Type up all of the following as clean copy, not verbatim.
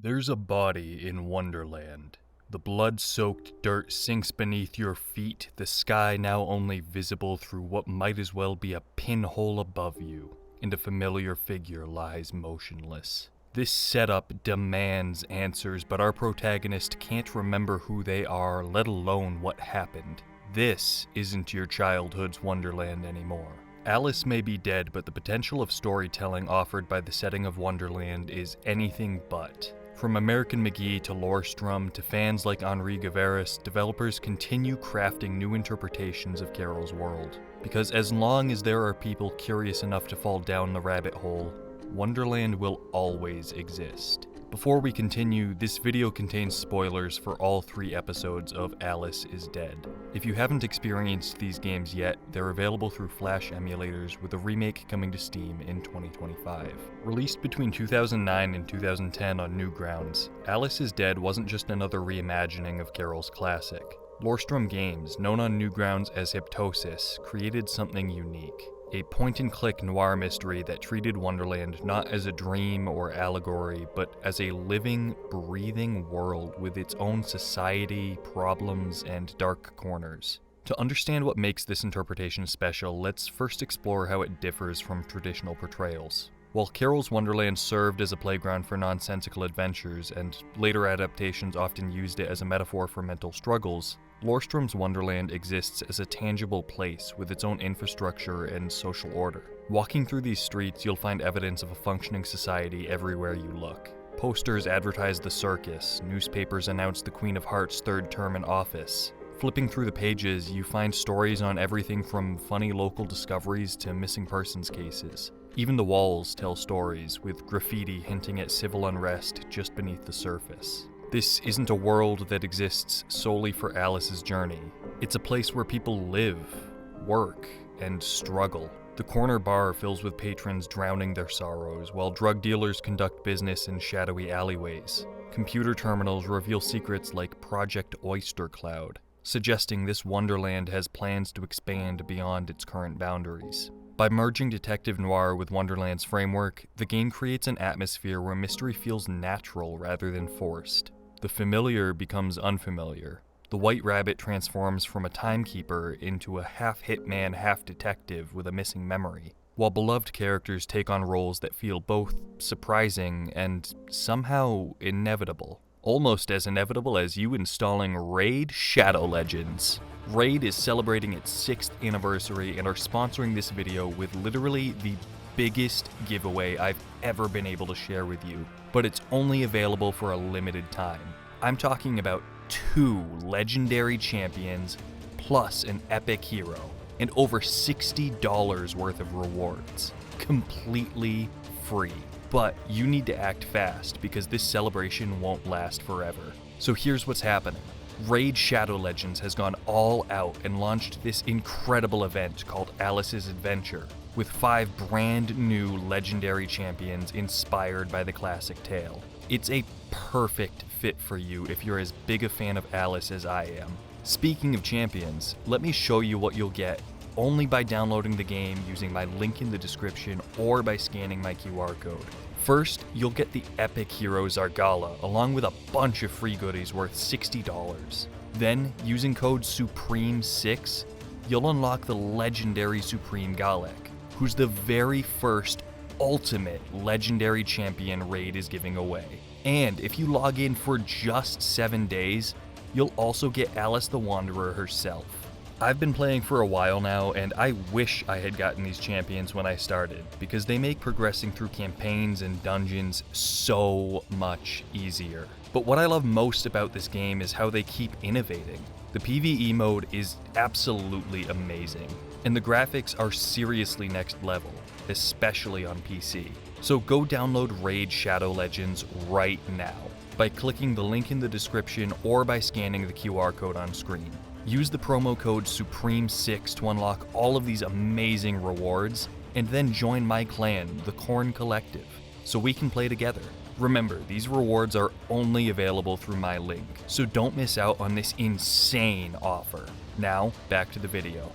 There's a body in Wonderland. The blood-soaked dirt sinks beneath your feet, the sky now only visible through what might as well be a pinhole above you, and a familiar figure lies motionless. This setup demands answers, but our protagonist can't remember who they are, let alone what happened. This isn't your childhood's Wonderland anymore. Alice may be dead, but the potential of storytelling offered by the setting of Wonderland is anything but. From American McGee to Lorestrome to fans like Henri Gavaris, developers continue crafting new interpretations of Carol's world. Because as long as there are people curious enough to fall down the rabbit hole, Wonderland will always exist. Before we continue, this video contains spoilers for all 3 episodes of Alice is Dead. If you haven't experienced these games yet, they're available through Flash emulators, with a remake coming to Steam in 2025. Released between 2009 and 2010 on Newgrounds, Alice is Dead wasn't just another reimagining of Carol's classic. Lorestrome Games, known on Newgrounds as Hyptosis, created something unique. A point-and-click noir mystery that treated Wonderland not as a dream or allegory, but as a living, breathing world with its own society, problems, and dark corners. To understand what makes this interpretation special, let's first explore how it differs from traditional portrayals. While Carol's Wonderland served as a playground for nonsensical adventures, and later adaptations often used it as a metaphor for mental struggles, Lorestrome's Wonderland exists as a tangible place with its own infrastructure and social order. Walking through these streets, you'll find evidence of a functioning society everywhere you look. Posters advertise the circus, newspapers announce the Queen of Hearts' 3rd term in office. Flipping through the pages, you find stories on everything from funny local discoveries to missing persons cases. Even the walls tell stories, with graffiti hinting at civil unrest just beneath the surface. This isn't a world that exists solely for Alice's journey. It's a place where people live, work, and struggle. The corner bar fills with patrons drowning their sorrows, while drug dealers conduct business in shadowy alleyways. Computer terminals reveal secrets like Project Oyster Cloud, suggesting this Wonderland has plans to expand beyond its current boundaries. By merging detective noir with Wonderland's framework, the game creates an atmosphere where mystery feels natural rather than forced. The familiar becomes unfamiliar. The White Rabbit transforms from a timekeeper into a half-hitman, half-detective with a missing memory, while beloved characters take on roles that feel both surprising and somehow inevitable. Almost as inevitable as you installing Raid Shadow Legends. Raid is celebrating its 6th anniversary and are sponsoring this video with literally the biggest giveaway I've ever been able to share with you, but it's only available for a limited time. I'm talking about 2 legendary champions, plus an epic hero, and over $60 worth of rewards. Completely free. But you need to act fast, because this celebration won't last forever. So here's what's happening. Raid Shadow Legends has gone all out and launched this incredible event called Alice's Adventure, with 5 brand new legendary champions inspired by the classic tale. It's a perfect fit for you if you're as big a fan of Alice as I am. Speaking of champions, let me show you what you'll get only by downloading the game using my link in the description or by scanning my QR code. First, you'll get the epic hero Zargala, along with a bunch of free goodies worth $60. Then, using code SUPREME6, you'll unlock the legendary Supreme Galek, who's the very first ultimate legendary champion Raid is giving away. And if you log in for just 7 days, you'll also get Alice the Wanderer herself. I've been playing for a while now, and I wish I had gotten these champions when I started, because they make progressing through campaigns and dungeons so much easier. But what I love most about this game is how they keep innovating. The PvE mode is absolutely amazing, and the graphics are seriously next level, especially on PC. So go download Raid Shadow Legends right now by clicking the link in the description or by scanning the QR code on screen. Use the promo code SUPREME6 to unlock all of these amazing rewards, and then join my clan, the Corn Collective, so we can play together. Remember, these rewards are only available through my link, so don't miss out on this insane offer. Now, back to the video.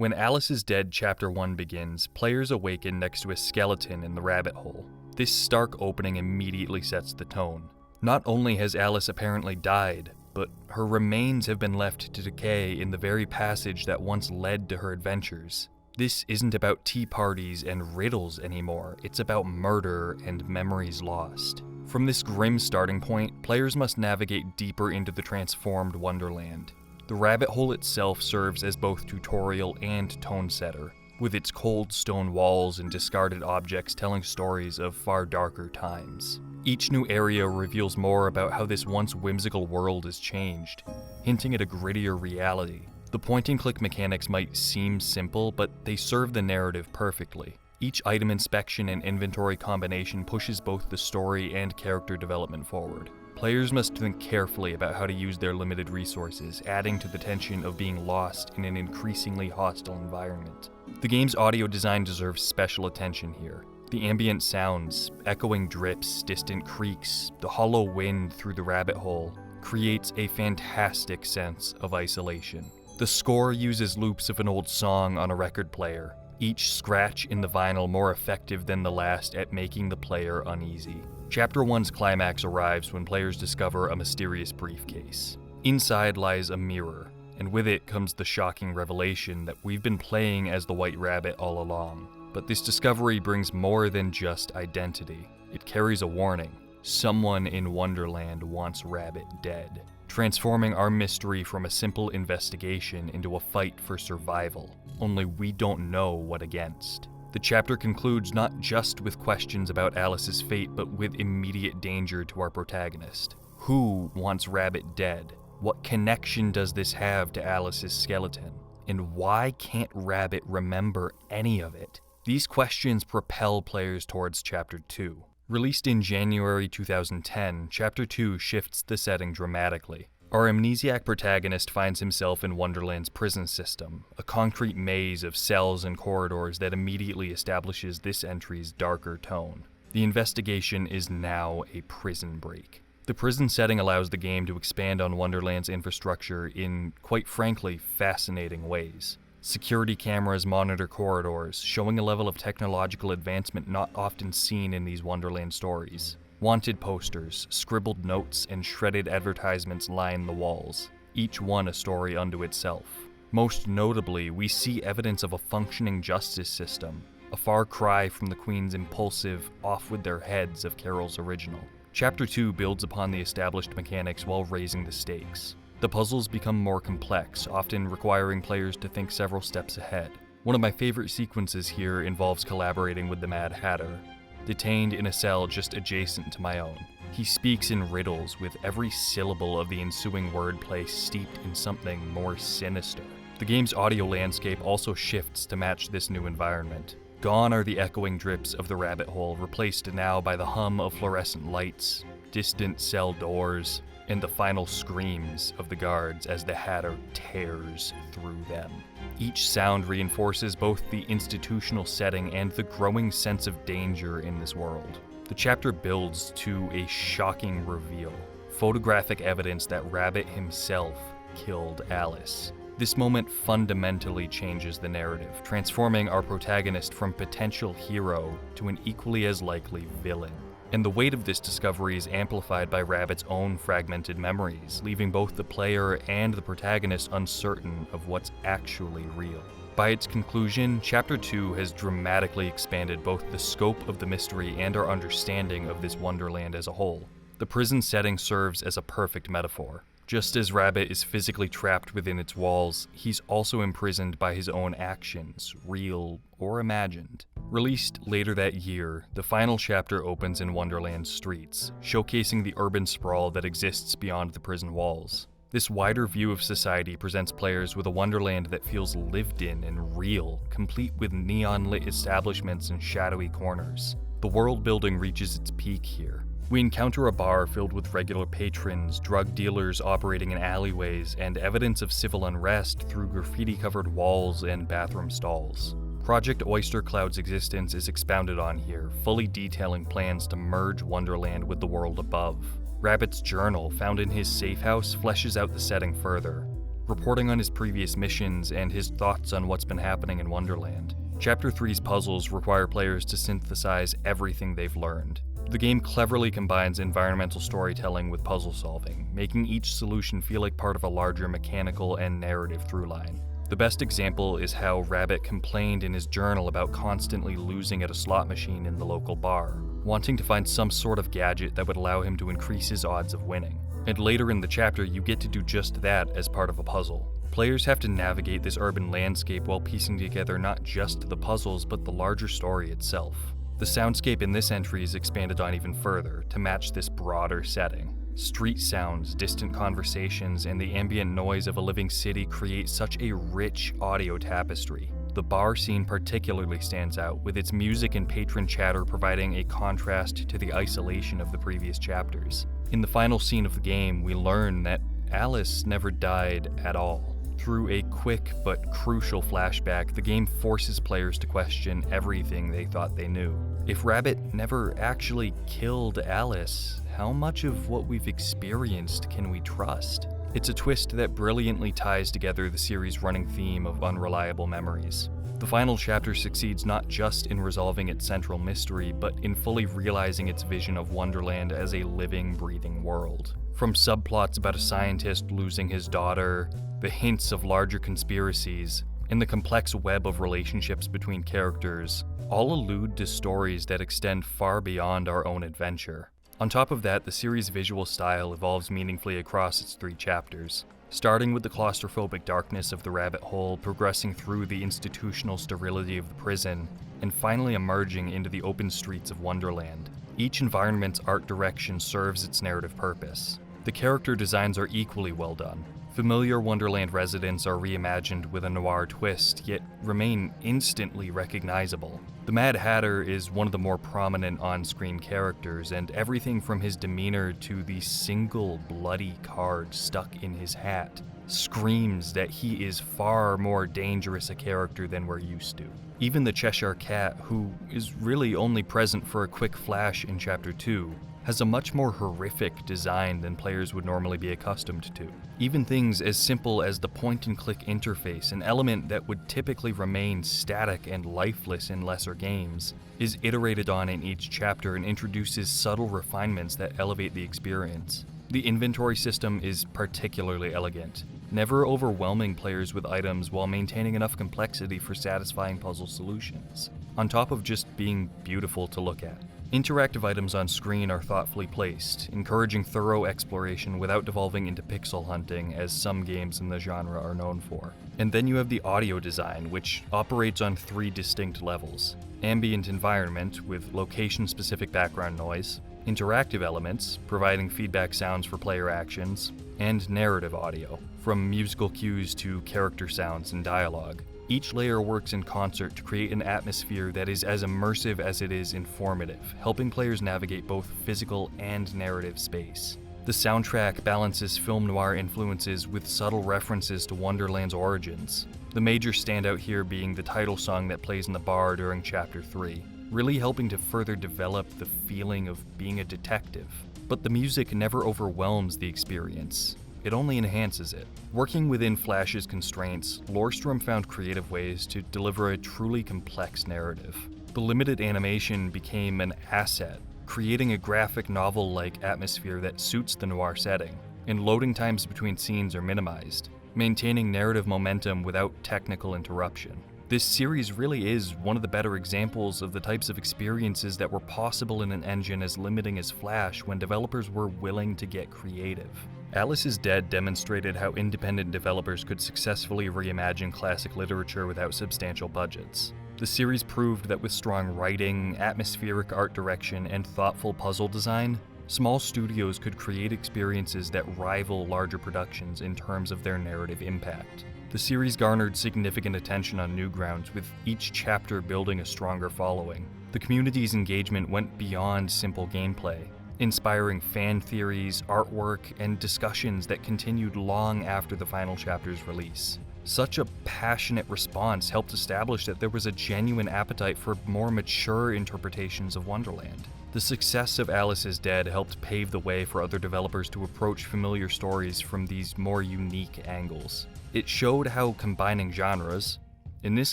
When Alice is Dead Chapter 1 begins, players awaken next to a skeleton in the rabbit hole. This stark opening immediately sets the tone. Not only has Alice apparently died, but her remains have been left to decay in the very passage that once led to her adventures. This isn't about tea parties and riddles anymore, it's about murder and memories lost. From this grim starting point, players must navigate deeper into the transformed Wonderland. The rabbit hole itself serves as both tutorial and tone setter, with its cold stone walls and discarded objects telling stories of far darker times. Each new area reveals more about how this once whimsical world has changed, hinting at a grittier reality. The point-and-click mechanics might seem simple, but they serve the narrative perfectly. Each item inspection and inventory combination pushes both the story and character development forward. Players must think carefully about how to use their limited resources, adding to the tension of being lost in an increasingly hostile environment. The game's audio design deserves special attention here. The ambient sounds, echoing drips, distant creaks, the hollow wind through the rabbit hole, creates a fantastic sense of isolation. The score uses loops of an old song on a record player, each scratch in the vinyl more effective than the last at making the player uneasy. Chapter 1's climax arrives when players discover a mysterious briefcase. Inside lies a mirror, and with it comes the shocking revelation that we've been playing as the White Rabbit all along. But this discovery brings more than just identity. It carries a warning. Someone in Wonderland wants Rabbit dead, transforming our mystery from a simple investigation into a fight for survival, only we don't know what against. The chapter concludes not just with questions about Alice's fate, but with immediate danger to our protagonist. Who wants Rabbit dead? What connection does this have to Alice's skeleton? And why can't Rabbit remember any of it? These questions propel players towards Chapter 2. Released in January 2010, Chapter 2 shifts the setting dramatically. Our amnesiac protagonist finds himself in Wonderland's prison system, a concrete maze of cells and corridors that immediately establishes this entry's darker tone. The investigation is now a prison break. The prison setting allows the game to expand on Wonderland's infrastructure in, quite frankly, fascinating ways. Security cameras monitor corridors, showing a level of technological advancement not often seen in these Wonderland stories. Wanted posters, scribbled notes, and shredded advertisements line the walls, each one a story unto itself. Most notably, we see evidence of a functioning justice system, a far cry from the Queen's impulsive, off-with-their-heads of Carol's original. Chapter 2 builds upon the established mechanics while raising the stakes. The puzzles become more complex, often requiring players to think several steps ahead. One of my favorite sequences here involves collaborating with the Mad Hatter, detained in a cell just adjacent to my own. He speaks in riddles, with every syllable of the ensuing wordplay steeped in something more sinister. The game's audio landscape also shifts to match this new environment. Gone are the echoing drips of the rabbit hole, replaced now by the hum of fluorescent lights, distant cell doors, and the final screams of the guards as the Hatter tears through them. Each sound reinforces both the institutional setting and the growing sense of danger in this world. The chapter builds to a shocking reveal, photographic evidence that Rabbit himself killed Alice. This moment fundamentally changes the narrative, transforming our protagonist from potential hero to an equally as likely villain. And the weight of this discovery is amplified by Rabbit's own fragmented memories, leaving both the player and the protagonist uncertain of what's actually real. By its conclusion, Chapter 2 has dramatically expanded both the scope of the mystery and our understanding of this Wonderland as a whole. The prison setting serves as a perfect metaphor. Just as Rabbit is physically trapped within its walls, he's also imprisoned by his own actions, real or imagined. Released later that year, the final chapter opens in Wonderland's streets, showcasing the urban sprawl that exists beyond the prison walls. This wider view of society presents players with a Wonderland that feels lived in and real, complete with neon-lit establishments and shadowy corners. The world building reaches its peak here. We encounter a bar filled with regular patrons, drug dealers operating in alleyways, and evidence of civil unrest through graffiti-covered walls and bathroom stalls. Project Oyster Cloud's existence is expounded on here, fully detailing plans to merge Wonderland with the world above. Rabbit's journal, found in his safe house, fleshes out the setting further. reporting on his previous missions and his thoughts on what's been happening in Wonderland. Chapter 3's puzzles require players to synthesize everything they've learned. The game cleverly combines environmental storytelling with puzzle solving, making each solution feel like part of a larger mechanical and narrative throughline. The best example is how Rabbit complained in his journal about constantly losing at a slot machine in the local bar, wanting to find some sort of gadget that would allow him to increase his odds of winning. And later in the chapter, you get to do just that as part of a puzzle. Players have to navigate this urban landscape while piecing together not just the puzzles, but the larger story itself. The soundscape in this entry is expanded on even further to match this broader setting. Street sounds, distant conversations, and the ambient noise of a living city create such a rich audio tapestry. The bar scene particularly stands out, with its music and patron chatter providing a contrast to the isolation of the previous chapters. In the final scene of the game, we learn that Alice never died at all. Through a quick but crucial flashback, the game forces players to question everything they thought they knew. If Rabbit never actually killed Alice, how much of what we've experienced can we trust? It's a twist that brilliantly ties together the series' running theme of unreliable memories. The final chapter succeeds not just in resolving its central mystery, but in fully realizing its vision of Wonderland as a living, breathing world. From subplots about a scientist losing his daughter, the hints of larger conspiracies, and the complex web of relationships between characters, all allude to stories that extend far beyond our own adventure. On top of that, the series' visual style evolves meaningfully across its 3 chapters, starting with the claustrophobic darkness of the rabbit hole, progressing through the institutional sterility of the prison, and finally emerging into the open streets of Wonderland. Each environment's art direction serves its narrative purpose. The character designs are equally well done. Familiar Wonderland residents are reimagined with a noir twist, yet remain instantly recognizable. The Mad Hatter is one of the more prominent on-screen characters, and everything from his demeanor to the single bloody card stuck in his hat screams that he is far more dangerous a character than we're used to. Even the Cheshire Cat, who is really only present for a quick flash in Chapter 2, has a much more horrific design than players would normally be accustomed to. Even things as simple as the point-and-click interface, an element that would typically remain static and lifeless in lesser games, is iterated on in each chapter and introduces subtle refinements that elevate the experience. The inventory system is particularly elegant, never overwhelming players with items while maintaining enough complexity for satisfying puzzle solutions, on top of just being beautiful to look at. Interactive items on screen are thoughtfully placed, encouraging thorough exploration without devolving into pixel hunting, as some games in the genre are known for. And then you have the audio design, which operates on 3 distinct levels: ambient environment with location-specific background noise, interactive elements, providing feedback sounds for player actions, and narrative audio, from musical cues to character sounds and dialogue. Each layer works in concert to create an atmosphere that is as immersive as it is informative, helping players navigate both physical and narrative space. The soundtrack balances film noir influences with subtle references to Wonderland's origins, the major standout here being the title song that plays in the bar during Chapter 3, really helping to further develop the feeling of being a detective. But the music never overwhelms the experience. It only enhances it. Working within Flash's constraints, Lorestrome found creative ways to deliver a truly complex narrative. The limited animation became an asset, creating a graphic novel-like atmosphere that suits the noir setting, and loading times between scenes are minimized, maintaining narrative momentum without technical interruption. This series really is one of the better examples of the types of experiences that were possible in an engine as limiting as Flash when developers were willing to get creative. Alice is Dead demonstrated how independent developers could successfully reimagine classic literature without substantial budgets. The series proved that with strong writing, atmospheric art direction, and thoughtful puzzle design, small studios could create experiences that rival larger productions in terms of their narrative impact. The series garnered significant attention on Newgrounds, with each chapter building a stronger following. The community's engagement went beyond simple gameplay, inspiring fan theories, artwork, and discussions that continued long after the final chapter's release. Such a passionate response helped establish that there was a genuine appetite for more mature interpretations of Wonderland. The success of Alice is Dead helped pave the way for other developers to approach familiar stories from these more unique angles. It showed how combining genres, in this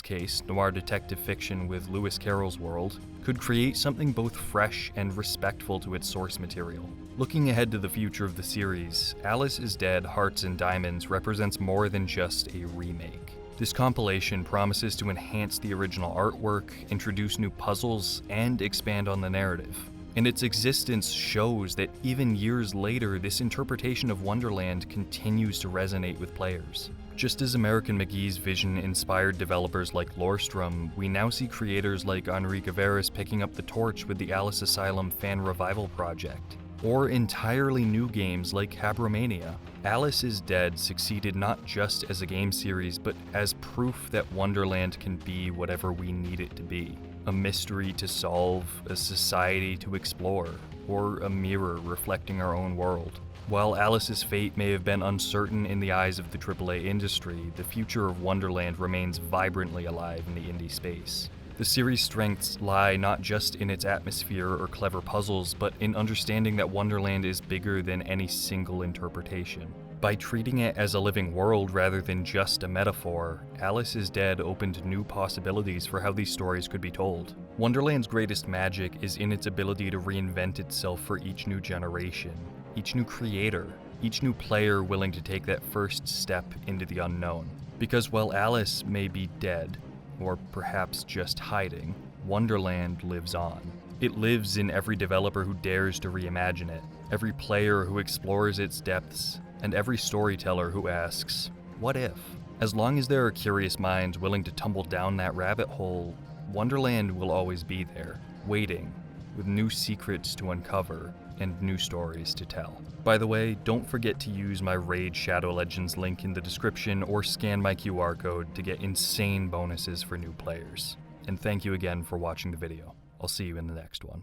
case noir detective fiction with Lewis Carroll's world, could create something both fresh and respectful to its source material. Looking ahead to the future of the series, Alice is Dead: Hearts and Diamonds represents more than just a remake. This compilation promises to enhance the original artwork, introduce new puzzles, and expand on the narrative. And its existence shows that even years later, this interpretation of Wonderland continues to resonate with players. Just as American McGee's vision inspired developers like Lorestrome, we now see creators like Henri Gavaris picking up the torch with the Alice Asylum fan revival project, or entirely new games like Habromania. Alice is Dead succeeded not just as a game series, but as proof that Wonderland can be whatever we need it to be. A mystery to solve, a society to explore, or a mirror reflecting our own world. While Alice's fate may have been uncertain in the eyes of the AAA industry, the future of Wonderland remains vibrantly alive in the indie space. The series' strengths lie not just in its atmosphere or clever puzzles, but in understanding that Wonderland is bigger than any single interpretation. By treating it as a living world rather than just a metaphor, Alice is Dead opened new possibilities for how these stories could be told. Wonderland's greatest magic is in its ability to reinvent itself for each new generation, each new creator, each new player willing to take that first step into the unknown. Because while Alice may be dead, or perhaps just hiding, Wonderland lives on. It lives in every developer who dares to reimagine it, every player who explores its depths, and every storyteller who asks, what if? As long as there are curious minds willing to tumble down that rabbit hole, Wonderland will always be there, waiting, with new secrets to uncover and new stories to tell. By the way, don't forget to use my Raid Shadow Legends link in the description or scan my QR code to get insane bonuses for new players. And thank you again for watching the video. I'll see you in the next one.